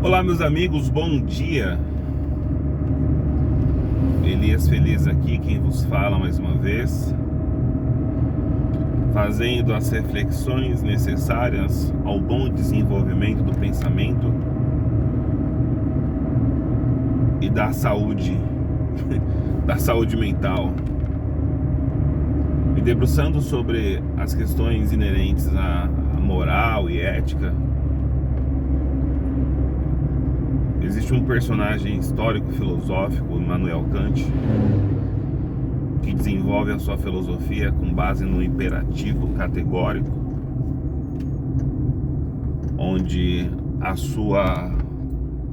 Olá, meus amigos, bom dia. Elias Feliz aqui, quem vos fala mais uma vez, fazendo as reflexões necessárias ao bom desenvolvimento do pensamento e da saúde, da saúde mental, me debruçando sobre as questões inerentes à moral e ética. Existe um personagem histórico-filosófico, Immanuel Kant, que desenvolve a sua filosofia com base no imperativo categórico, onde a sua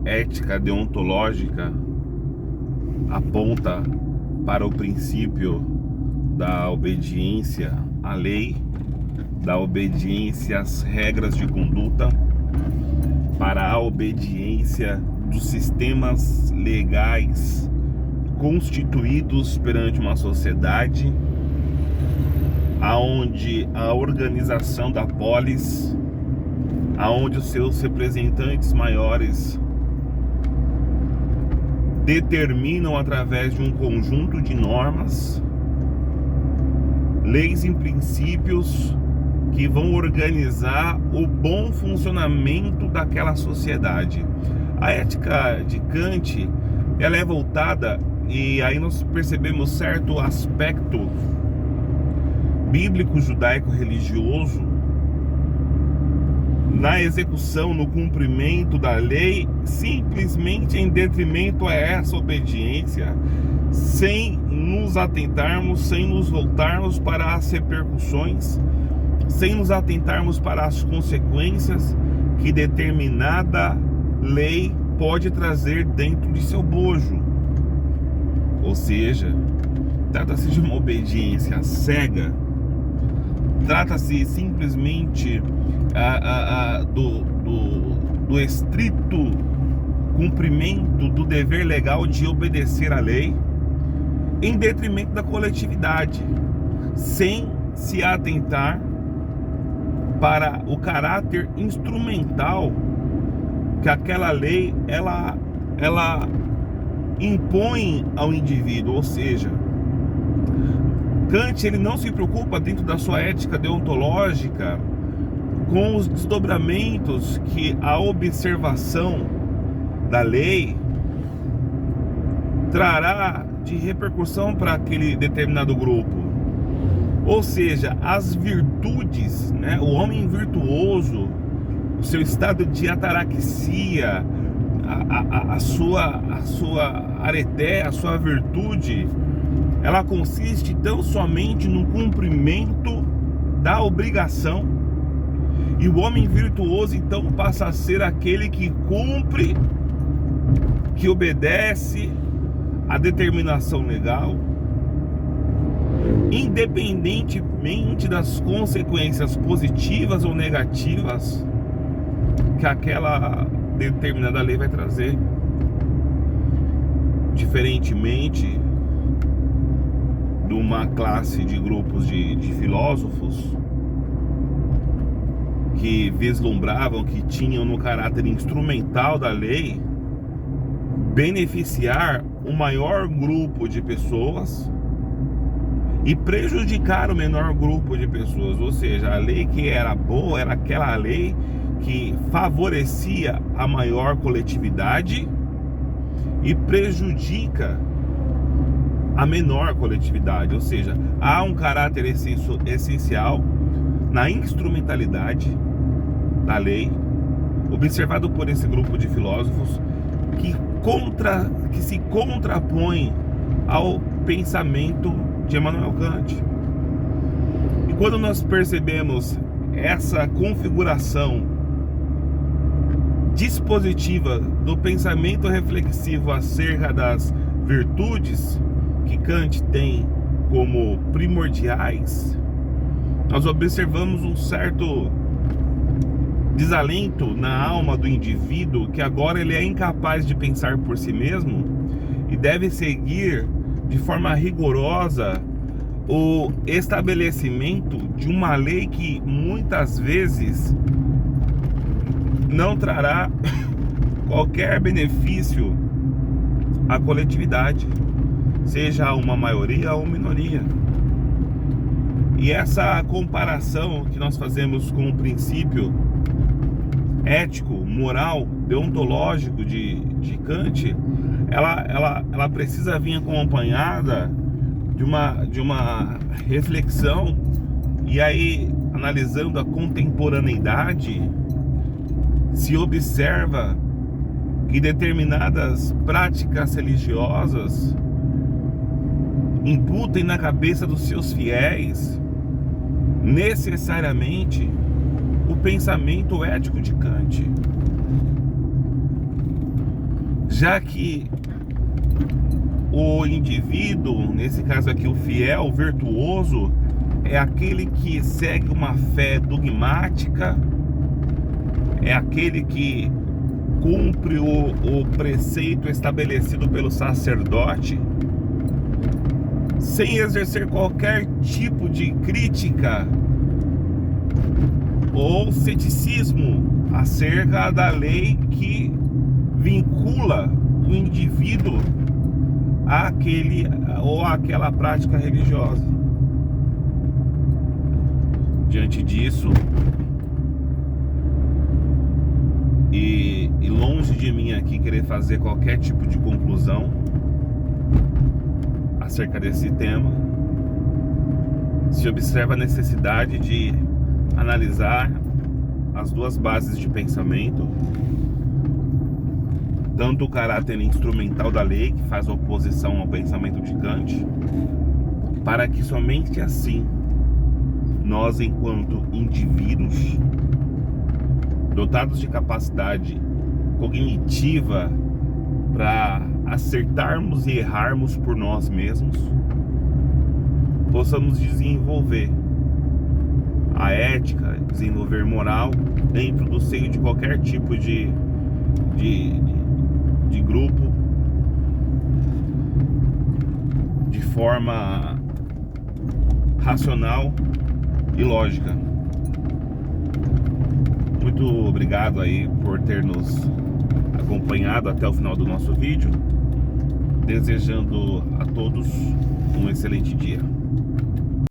ética deontológica aponta para o princípio da obediência à lei, da obediência às regras de conduta, para a obediência dos sistemas legais constituídos perante uma sociedade, aonde a organização da polis, aonde os seus representantes maiores determinam através de um conjunto de normas, leis e princípios que vão organizar o bom funcionamento daquela sociedade. A ética de Kant, ela é voltada, e aí nós percebemos certo aspecto bíblico judaico-religioso na execução, no cumprimento da lei, simplesmente em detrimento a essa obediência, sem nos atentarmos, sem nos voltarmos para as repercussões, sem nos atentarmos para as consequências que determinada lei pode trazer dentro de seu bojo. Ou seja, trata-se de uma obediência cega, trata-se simplesmente do estrito cumprimento do dever legal de obedecer à lei, em detrimento da coletividade, sem se atentar para o caráter instrumental que aquela lei ela impõe ao indivíduo. Ou seja, Kant ele não se preocupa dentro da sua ética deontológica com os desdobramentos que a observação da lei trará de repercussão para aquele determinado grupo. Ou seja, as virtudes, né? O homem virtuoso, o seu estado de ataraxia, a sua areté, a sua virtude, ela consiste tão somente no cumprimento da obrigação. E o homem virtuoso então passa a ser aquele que cumpre, que obedece à determinação legal, independentemente das consequências positivas ou negativas que aquela determinada lei vai trazer. Diferentemente de uma classe de grupos de filósofos que vislumbravam, que tinham no caráter instrumental da lei beneficiar o maior grupo de pessoas e prejudicar o menor grupo de pessoas. Ou seja, a lei que era boa era aquela lei que favorecia a maior coletividade e prejudica a menor coletividade. Ou seja, há um caráter essencial na instrumentalidade da lei, observado por esse grupo de filósofos que se contrapõe ao pensamento de Immanuel Kant. E quando nós percebemos essa configuração dispositiva do pensamento reflexivo acerca das virtudes que Kant tem como primordiais, nós observamos um certo desalento na alma do indivíduo, que agora ele é incapaz de pensar por si mesmo e deve seguir de forma rigorosa o estabelecimento de uma lei que muitas vezes não trará qualquer benefício à coletividade, seja uma maioria ou minoria. E essa comparação que nós fazemos com o princípio ético, moral, deontológico de Kant, ela precisa vir acompanhada de uma reflexão. E aí, analisando a contemporaneidade, se observa que determinadas práticas religiosas imputem na cabeça dos seus fiéis necessariamente o pensamento ético de Kant, já que o indivíduo, nesse caso aqui o fiel, o virtuoso, é aquele que segue uma fé dogmática, é aquele que cumpre o preceito estabelecido pelo sacerdote, sem exercer qualquer tipo de crítica ou ceticismo acerca da lei que vincula o indivíduo àquele ou àquela prática religiosa. Diante disso, e longe de mim aqui querer fazer qualquer tipo de conclusão acerca desse tema, se observa a necessidade de analisar as duas bases de pensamento, tanto o caráter instrumental da lei, que faz oposição ao pensamento de Kant, para que somente assim nós, enquanto indivíduos dotados de capacidade cognitiva para acertarmos e errarmos por nós mesmos, possamos desenvolver a ética, desenvolver moral dentro do seio de qualquer tipo de grupo, de forma racional e lógica. Muito obrigado aí por ter nos acompanhado até o final do nosso vídeo, desejando a todos um excelente dia.